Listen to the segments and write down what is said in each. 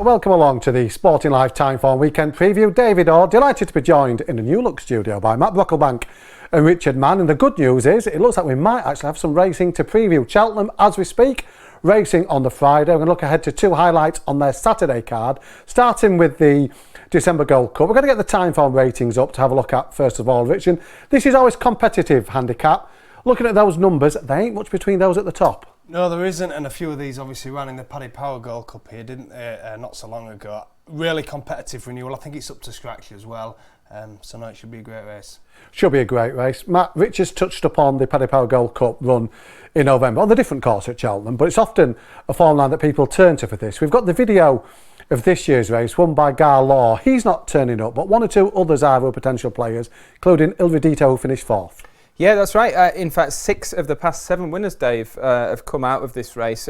welcome along to the Sporting Life Timeform Weekend Preview. David Orr, delighted to be joined in the New Look studio by Matt Brocklebank and Richard Mann. And the good news is, it looks like we might actually have some racing to preview. Cheltenham, as we speak, racing on the Friday. We're going to look ahead to two highlights on their Saturday card, starting with the December Gold Cup. We're going to get the Timeform ratings up to have a look at, first of all, Richard. This is always competitive handicap. Looking at those numbers, there ain't much between those at the top. No, there isn't, and a few of these obviously ran in the Paddy Power Gold Cup here, didn't they, not so long ago. Really competitive renewal. I think it's up to scratch as well, so no, it should be a great race. Should be a great race. Matt, Richards touched upon the Paddy Power Gold Cup run in November on the different course at Cheltenham, but it's often a form line that people turn to for this. We've got the video of this year's race, won by Gar Law. He's not turning up, but one or two others are who are potential players, including Ilridito, who finished fourth. Yeah, that's right. In fact, 6 of the past 7 winners, Dave, have come out of this race.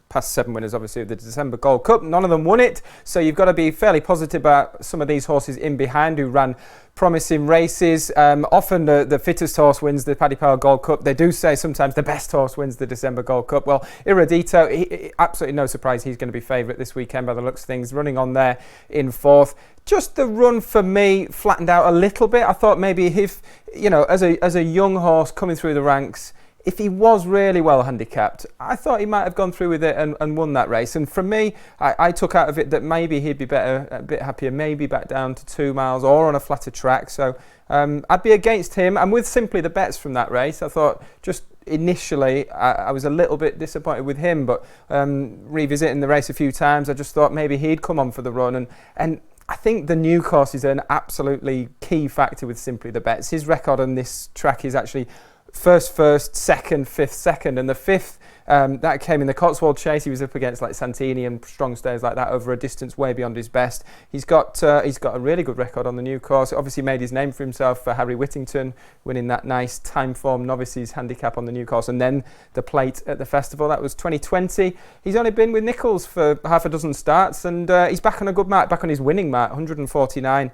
Past 7 winners, obviously, of the December Gold Cup. None of them won it, so you've got to be fairly positive about some of these horses in behind who ran promising races. Often the fittest horse wins the Paddy Power Gold Cup. They do say sometimes the best horse wins the December Gold Cup. Well, Ilridito, absolutely no surprise he's going to be favourite this weekend by the looks of things, running on there in 4th. Just the run for me flattened out a little bit. I thought maybe if, you know, as a young horse coming through the ranks, if he was really well handicapped, I thought he might have gone through with it and won that race. And for me, I took out of it that maybe he'd be better, a bit happier, maybe back down to 2 miles or on a flatter track. So I'd be against him. And with simply the bets from that race, I thought just initially I was a little bit disappointed with him. But revisiting the race a few times, I just thought maybe he'd come on for the run. And I think the new course is an absolutely key factor with simply the bets. His record on this track is actually first, second, fifth, second, and the 5th that came in the Cotswold Chase. He was up against like Santini and strong stays like that over a distance way beyond his best. He's got a really good record on the new course. Obviously made his name for himself for Harry Whittington, winning that nice Timeform novices handicap on the new course, and then the plate at the festival. That was 2020. He's only been with Nichols for half a dozen starts, and he's back on a good mark, back on his winning mark, 149.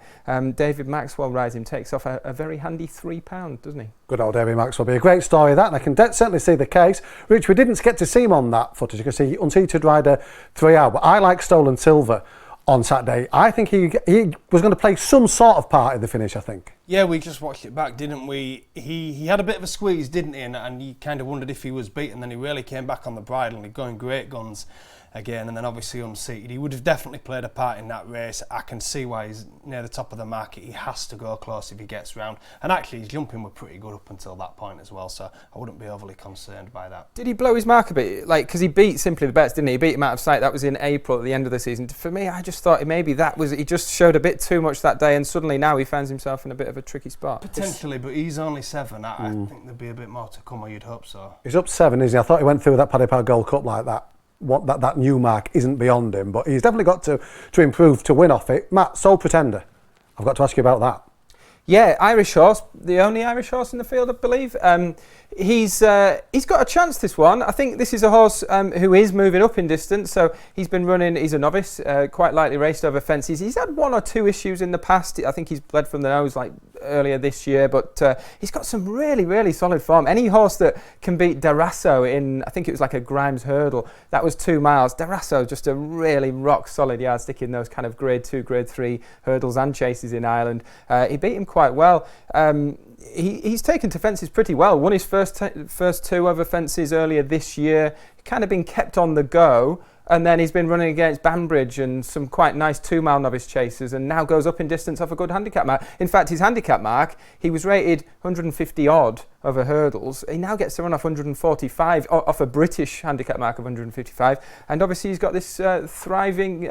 David Maxwell rides him, takes off a very handy £3, doesn't he? Good old David Maxwell. Be a great story, that, and I can certainly see the case. Rich, we didn't get to see him on that footage. You can see unseated rider 3 out, but I like Stolen Silver on Saturday. I think he was going to play some sort of part in the finish, I think. Yeah, we just watched it back, didn't we? He had a bit of a squeeze, didn't he? And you kind of wondered if he was beaten. Then he really came back on the bridle and he's going great guns again, and then obviously unseated. He would have definitely played a part in that race. I can see why he's near the top of the market. He has to go close if he gets round. And actually his jumping were pretty good up until that point as well, so I wouldn't be overly concerned by that. Did he blow his mark a bit? Like, because he beat Simply the Bets, didn't he? He beat him out of sight. That was in April at the end of the season. For me, I just thought maybe he just showed a bit too much that day, and suddenly now he finds himself in a bit of a tricky spot. Potentially, but he's only 7. I think there'd be a bit more to come, or you'd hope so. He's up 7, isn't he? I thought he went through that Paddy Power Gold Cup like that. That new mark isn't beyond him, but he's definitely got to improve to win off it. Matt, Sole Pretender, I've got to ask you about that. Yeah, Irish horse, the only Irish horse in the field, I believe. He's got a chance, this one. I think this is a horse who is moving up in distance, so he's been running, he's a novice, quite lightly raced over fences. He's had 1 or 2 issues in the past. I think he's bled from the nose like earlier this year, but he's got some really, really solid form. Any horse that can beat Darasso in, I think it was like a Grimes hurdle, that was 2 miles. Darasso, just a really rock solid yardstick in those kind of grade 2, grade 3 hurdles and chases in Ireland. He beat him quite well. He's taken to fences pretty well. Won his first 2 over fences earlier this year. Kind of been kept on the go. And then he's been running against Banbridge and some quite nice 2-mile novice chasers, and now goes up in distance off a good handicap mark. In fact, his handicap mark, he was rated 150 odd over hurdles. He now gets to run off 145 off a British handicap mark of 155. And obviously he's got this thriving,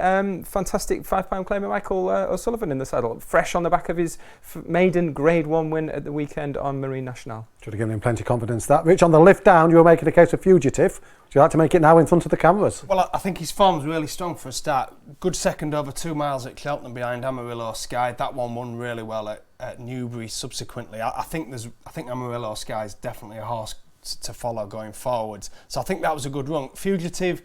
fantastic £5 claimer Michael O'Sullivan in the saddle, fresh on the back of his maiden Grade 1 win at the weekend on Marine National. Should have given him plenty of confidence, that. Rich, on the lift down, you were making a case of Fugitive. Would you like to make it now in front of the cameras? Well, I think his form's really strong for a start. Good second over 2 miles at Cheltenham behind Amarillo Sky. That one won really well at Newbury subsequently. I think Amarillo Sky is definitely a horse to follow going forwards. So I think that was a good run. Fugitive,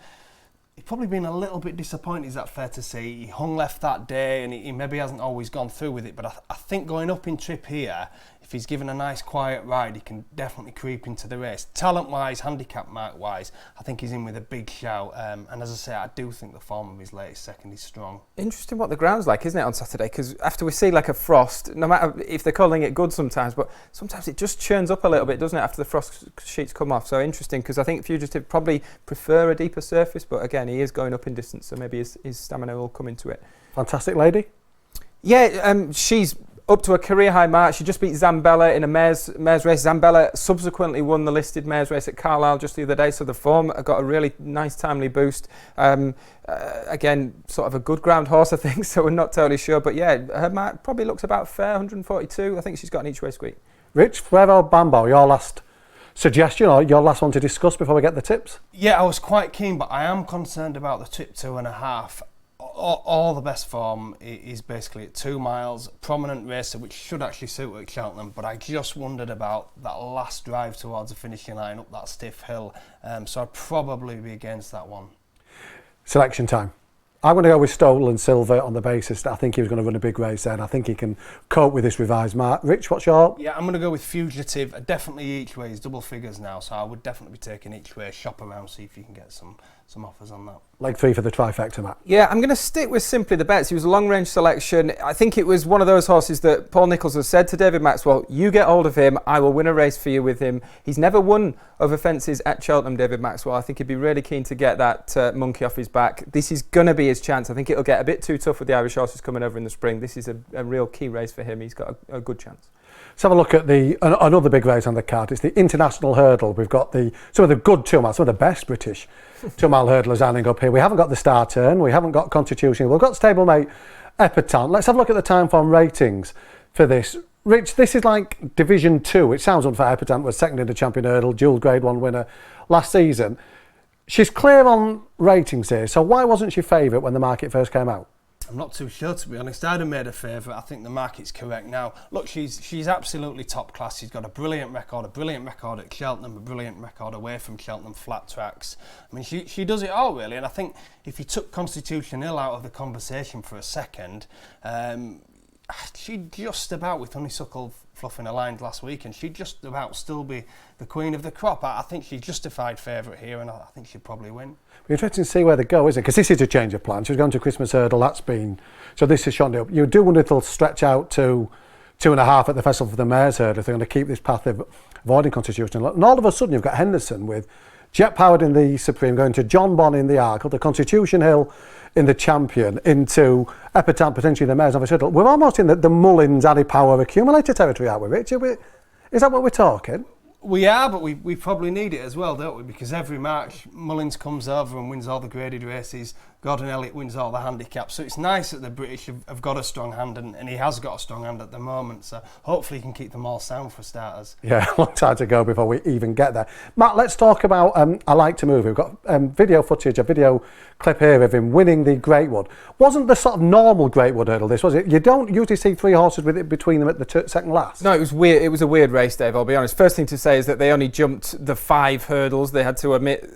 he's probably been a little bit disappointed, is that fair to say? He hung left that day and he maybe hasn't always gone through with it, but I think going up in trip here, if he's given a nice quiet ride, he can definitely creep into the race. Talent-wise, handicap mark-wise, I think he's in with a big shout. And as I say, I do think the form of his latest second is strong. Interesting what the ground's like, isn't it, on Saturday? Because after we see like a frost, no matter if they're calling it good sometimes, but sometimes it just churns up a little bit, doesn't it, after the frost sheets come off? So interesting, because I think Fugitive probably prefer a deeper surface, but again, he is going up in distance, so maybe his stamina will come into it. Fantastic lady. Yeah, she's up to a career high mark. She just beat Zambella in a mares race. Zambella subsequently won the listed mares race at Carlisle just the other day, so the form got a really nice timely boost. Again, sort of a good ground horse, I think, so we're not totally sure. But yeah, her mark probably looks about fair, 142. I think she's got an each way squeak. Rich, Fuego Bambo, your last suggestion or your last one to discuss before we get the tips? Yeah, I was quite keen, but I am concerned about the trip 2.5. All the best form is basically at 2 miles, prominent racer, which should actually suit at Cheltenham, but I just wondered about that last drive towards the finishing line up that stiff hill, so I'd probably be against that one. Selection time. I'm going to go with Stolen Silver on the basis that I think he was going to run a big race there, and I think he can cope with this revised mark. Rich, what's your? Yeah, I'm going to go with Fugitive. Definitely each way. He's double figures now, so I would definitely be taking each way. Shop around, see if you can get some offers on that. Leg 3 for the trifecta, Matt. Yeah, I'm going to stick with Simply the Bets. He was a long-range selection. I think it was one of those horses that Paul Nicholls has said to David Maxwell, you get hold of him, I will win a race for you with him. He's never won over fences at Cheltenham, David Maxwell. I think he'd be really keen to get that monkey off his back. This is going to be his chance. I think it'll get a bit too tough with the Irish horses coming over in the spring. This is a real key race for him. He's got a good chance. Let's have a look at another big race on the card. It's the International Hurdle. We've got some of the good 2 miles, some of the best British 2 mile hurdlers lining up here. We haven't got the Star Turn, we haven't got Constitution, we've got stablemate Epatante. Let's have a look at the time form ratings for this. Rich, this is like Division 2. It sounds unfair. Epatante was second in the Champion Hurdle, dual Grade 1 winner last season. She's clear on ratings here, so why wasn't she favourite when the market first came out? I'm not too sure, to be honest. I'd have made her favourite. I think the market's correct now. Look, she's absolutely top class. She's got a brilliant record at Cheltenham, a brilliant record away from Cheltenham flat tracks. I mean, she does it all, really. And I think if you took Constitution Hill out of the conversation for a second, she'd just about, with Honeysuckle fluffing her lines last week, and she'd just about still be the queen of the crop. I think she's justified favourite here, and I think she'd probably win. We're interested to see where they go, isn't it? Because this is a change of plan. She was going to Christmas Hurdle, that's been... So this has shot it up. You do wonder if they'll stretch out to 2.5 at the Festival for the Mares Hurdle if they're going to keep this path of avoiding Constitution. And all of a sudden you've got Henderson with Jet Powered in the Supreme, going to John Bon in the Arkle, the Constitution Hill in the Champion, into Epatante, potentially the Mares of a Hurdle. We're almost in the Mullins, Addy Power accumulator territory, aren't we, Rich? Is that what we're talking? We are, but we probably need it as well, don't we? Because every March, Mullins comes over and wins all the graded races. Gordon Elliott wins all the handicaps. So it's nice that the British have got a strong hand, and he has got a strong hand at the moment. So hopefully he can keep them all sound for starters. Yeah, a long time to go before we even get there. Matt, let's talk about I Like to Move. We've got video footage, a video clip here of him winning the Greatwood. Wasn't the sort of normal Greatwood Hurdle this, was it? You don't usually see 3 horses with it between them at the second last. No, it was weird. It was a weird race, Dave, I'll be honest. First thing to say is that they only jumped the 5 hurdles. They had to omit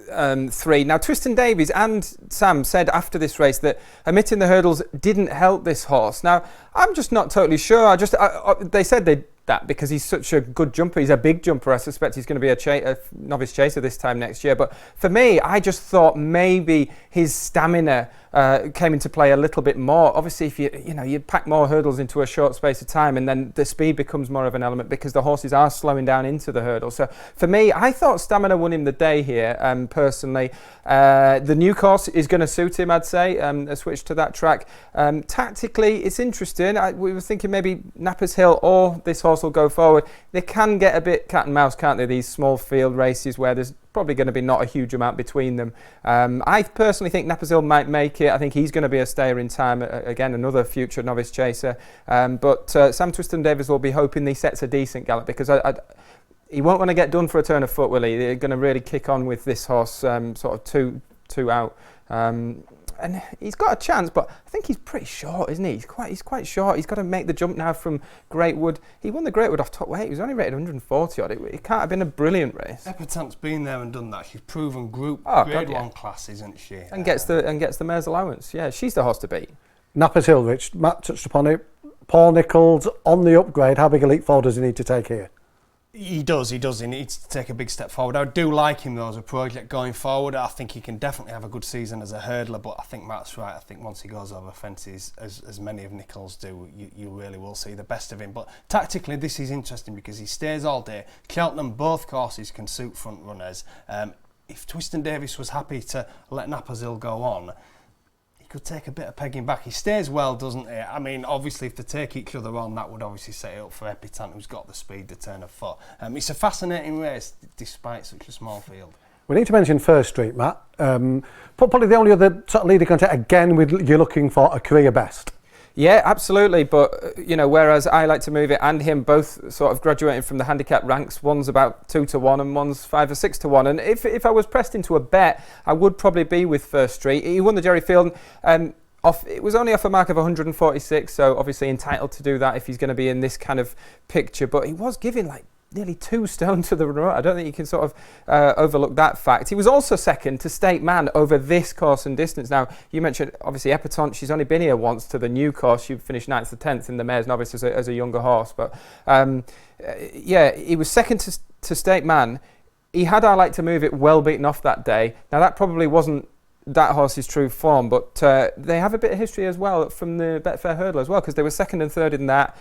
3. Now, Tristan Davies and Sam said after this race that omitting the hurdles didn't help this horse. Now, I'm just not totally sure. They said that because he's such a good jumper. He's a big jumper. I suspect he's going to be a novice chaser this time next year. But for me, I just thought maybe his stamina came into play a little bit more. Obviously, if you pack more hurdles into a short space of time, and then the speed becomes more of an element because the horses are slowing down into the hurdle. So for me, I thought stamina won him the day here. Personally, the new course is going to suit him. I'd say a switch to that track. Tactically, it's interesting. We were thinking maybe Nappers Hill or this horse will go forward. They can get a bit cat and mouse, can't they? These small field races where there's probably going to be not a huge amount between them. I personally think Nappers Hill might make it. I think he's going to be a stayer in time. Again, another future novice chaser. But Sam Twiston Davies will be hoping he sets a decent gallop because he won't want to get done for a turn of foot, will he? They're going to really kick on with this horse sort of two out. and he's got a chance, but I think he's pretty short, isn't he? He's quite short. He's got to make the jump now from Greatwood. He won the Greatwood off top weight. He was only rated 140 odd. It can't have been a brilliant race. Epatant's been there and done that. She's proven Grade 1 class, isn't she? And gets the mare's allowance. Yeah, she's the horse to beat. Napper's Hill, Rich. Matt touched upon it. Paul Nicholls on the upgrade. How big a leap forward does he need to take here? He does. He needs to take a big step forward. I do like him though as a project going forward. I think he can definitely have a good season as a hurdler, but I think Matt's right. I think once he goes over fences, as many of Nicholls do, you really will see the best of him. But tactically, this is interesting because he stays all day. Cheltenham, both courses can suit front runners. If Twiston Davis was happy to let Napper's Hill go on, could take a bit of pegging back. He stays well, doesn't he? I mean, obviously, if they take each other on, that would obviously set it up for Epitant, who's got the speed to turn a foot. It's a fascinating race, despite such a small field. We need to mention First Street, Matt. Probably the only other sort of leader contact, again, you're looking for a career best. Yeah, absolutely. But, whereas I like to move it and him both sort of graduating from the handicap ranks, one's about 2 to 1 and one's 5 or 6 to 1. And if I was pressed into a bet, I would probably be with First Street. He won the Jerry Field. It was only off a mark of 146, so obviously entitled to do that if he's going to be in this kind of picture. But he was giving nearly 2 stone to the runner. I don't think you can sort of overlook that fact. He was also second to State Man over this course and distance. Now, you mentioned, obviously, Epatante. She's only been here once to the new course. She finished 9th to 10th in the Mare's Novice as a younger horse. But, he was second to State Man. He had I Like to Move It well beaten off that day. Now, that probably wasn't that horse's true form, but they have a bit of history as well from the Betfair Hurdle as well, because they were second and third in that.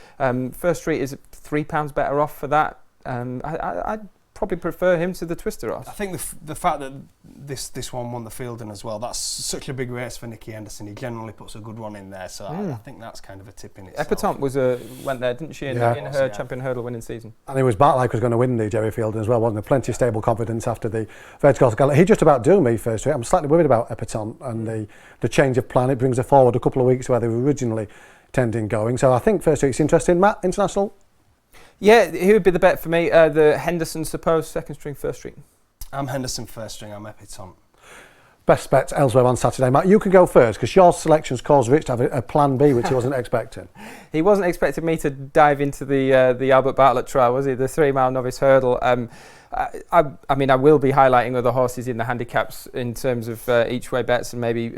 First Street is £3 better off for that. I'd probably prefer him to the Twister horse. I think the fact that this one won the Fielding as well, that's such a big race for Nicky Henderson. He generally puts a good one in there, so I think that's kind of a tip in itself. Epatante went there, didn't she, in her Champion Hurdle winning season? And it was Bartlike was going to win the Jerry Fielding as well, wasn't there? Plenty of stable confidence after the Veg Course Gala. He just about do me First Street. I'm slightly worried about Epatante and the change of plan. It brings her forward a couple of weeks where they were originally tending going. So I think First Street's interesting. Matt, international? Yeah, he would be the bet for me. The Henderson, suppose, second string, First String. I'm Henderson first string, I'm Epatante. Best bets elsewhere on Saturday. Matt, you can go first because your selections caused Rich to have a plan B, which he wasn't expecting. He wasn't expecting me to dive into the Albert Bartlett trial, was he? The 3 mile novice hurdle. I mean, I will be highlighting other horses in the handicaps in terms of each way bets and maybe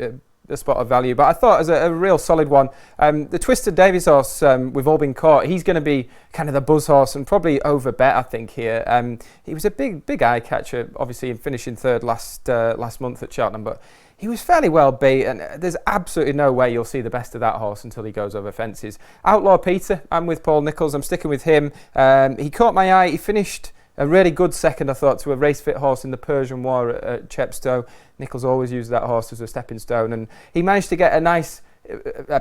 a spot of value, but I thought as a real solid one, the Twisted Davis horse, we've all been caught. He's going to be kind of the buzz horse and probably over bet, I think, here. He was a big eye catcher, obviously, in finishing third last month at Cheltenham, but he was fairly well beat, and there's absolutely no way you'll see the best of that horse until he goes over fences. Outlaw Peter, I'm with Paul Nicholls. I'm sticking with him. He caught my eye. He finished a really good second, I thought, to a race-fit horse in the Persian War at Chepstow. Nicholls always used that horse as a stepping stone, and he managed to get a nice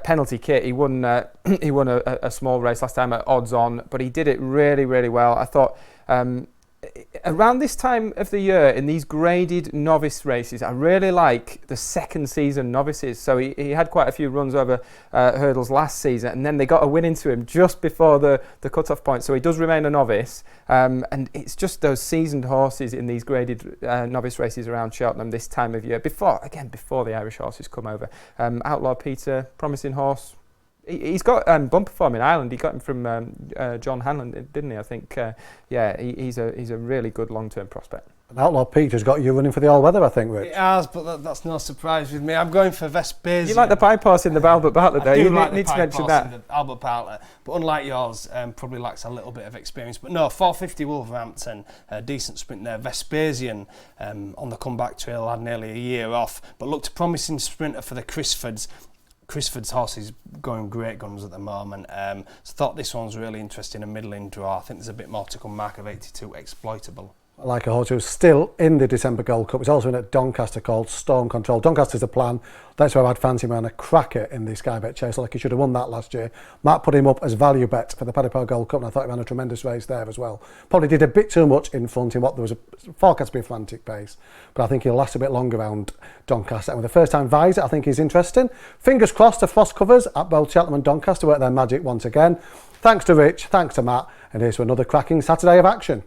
penalty kit. He won a small race last time at odds on, but he did it really, really well. I thought around this time of the year in these graded novice races, I really like the second season novices. So he had quite a few runs over hurdles last season, and then they got a win into him just before the cut-off point. So he does remain a novice, and it's just those seasoned horses in these graded novice races around Cheltenham this time of year, before the Irish horses come over. Outlaw Peter, promising horse. He's got bumper form in Ireland. He got him from John Hanlon, didn't he? I think, he's a really good long-term prospect. And Outlaw Peter's got you running for the all-weather, I think, Rich. It has, but that's no surprise with me. I'm going for Vespasian. You like the pipe horse in the Albert Bartlett there. I do you like need the to mention that. In the Albert Bartlett, but unlike yours, probably lacks a little bit of experience. But no, 450 Wolverhampton, a decent sprint there. Vespasian on the comeback trail, had nearly a year off, but looked a promising sprinter for the Crisfords. Crisford's horse is going great guns at the moment, so thought this one's really interesting, a middling draw. I think there's a bit more to come, mark of 82, exploitable. I like a horse who's still in the December Gold Cup. He's also in at Doncaster called Storm Control. Doncaster's the plan. That's where I'd fancy him on a cracker in the Sky Bet Chase, like he should have won that last year. Matt put him up as value bet for the Paddy Power Gold Cup, and I thought he ran a tremendous race there as well. Probably did a bit too much in front in what there was a forecast to be a frantic pace, but I think he'll last a bit longer around Doncaster. And with the first time visor, I think he's interesting. Fingers crossed the frost covers at both Cheltenham and Doncaster work their magic once again. Thanks to Rich, thanks to Matt, and here's to another cracking Saturday of action.